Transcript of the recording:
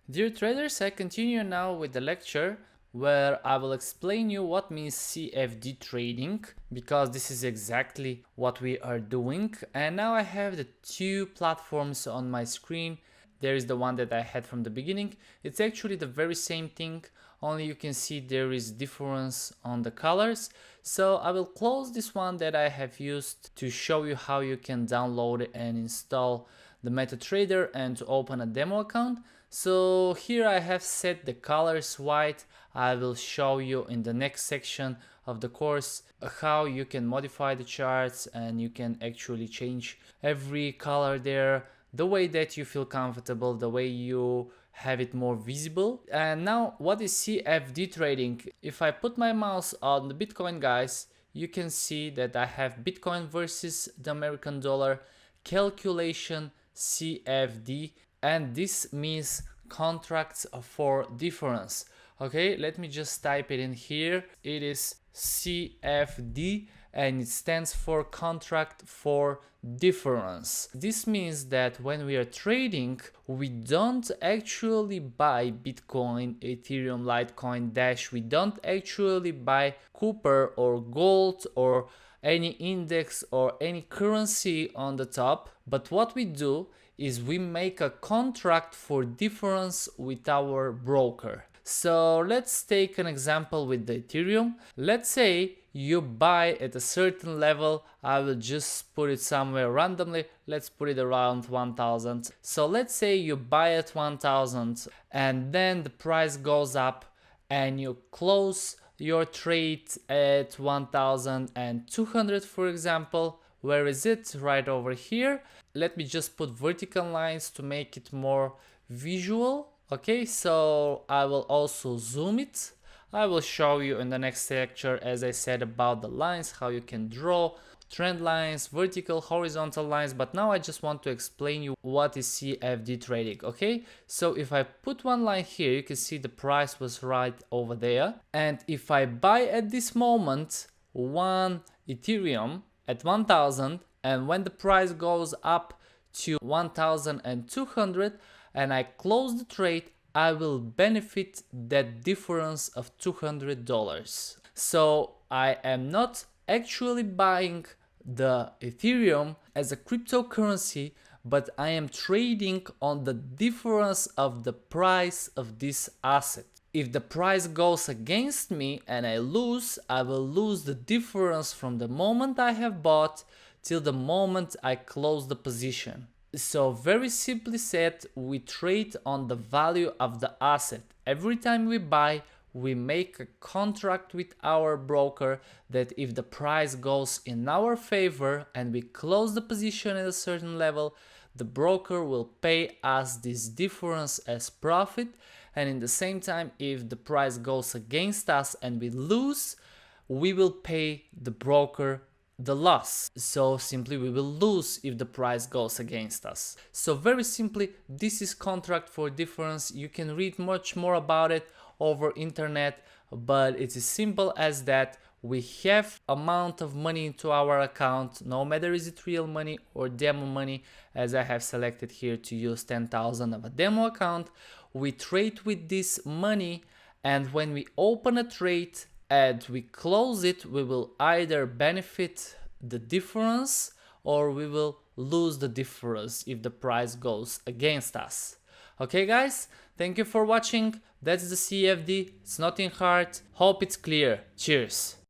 Dear traders, I continue now with the lecture where I will explain you what means CFD trading, because this is exactly what we are doing. And now I have the two platforms on my screen. There is the one that I had from the beginning. It's actually the very same thing, only you can see there is difference on the colors. So I will close this one that I have used to show you how you can download and install the MetaTrader and to open a demo account. So here I have set the colors white. I will show you in the next section of the course how you can modify the charts, and you can actually change every color there the way that you feel comfortable, the way you have it more visible. And now, what is CFD trading? If I put my mouse on the Bitcoin, guys, you can see that I have Bitcoin versus the American dollar calculation CFD, and this means contracts for difference. Okay, let me just type it in here. It is CFD and it stands for contract for difference. This means that when we are trading, we don't actually buy Bitcoin, Ethereum, Litecoin, Dash. We don't actually buy copper or gold or any index or any currency on the top, but what we do is we make a contract for difference with our broker. So let's take an example with the Ethereum. Let's say you buy at a certain level. I will just put it somewhere randomly. Let's put it around 1000. So let's say you buy at 1000 and then the price goes up and you close your trade at 1200, for example. Where is it? Right over here. Let me just put vertical lines to make it more visual. Okay, so I will also zoom it. I will show you in the next lecture, as I said, about the lines, how you can draw trend lines, vertical, horizontal lines, but now I just want to explain you what is CFD trading. Okay, so if I put one line here, you can see the price was right over there, and if I buy at this moment one Ethereum at 1000, and when the price goes up to 1200 and I close the trade, I will benefit that difference of $200. So I am not actually buying the Ethereum as a cryptocurrency, but I am trading on the difference of the price of this asset. If the price goes against me and I lose, I will lose the difference from the moment I have bought till the moment I close the position. So very simply said, we trade on the value of the asset. Every time we buy, we make a contract with our broker that if the price goes in our favor and we close the position at a certain level, the broker will pay us this difference as profit. And in the same time, if the price goes against us and we lose, we will pay the broker the loss. So simply we will lose if the price goes against us. So very simply, this is contract for difference. You can read much more about it over internet, but it's as simple as that. We have amount of money into our account, no matter is it real money or demo money, as I have selected here to use 10,000 of a demo account. We trade with this money, and when we open a trade and we close it, we will either benefit the difference or we will lose the difference if the price goes against us. Okay guys, thank you for watching. That's the CFD. It's nothing hard. Hope it's clear. Cheers.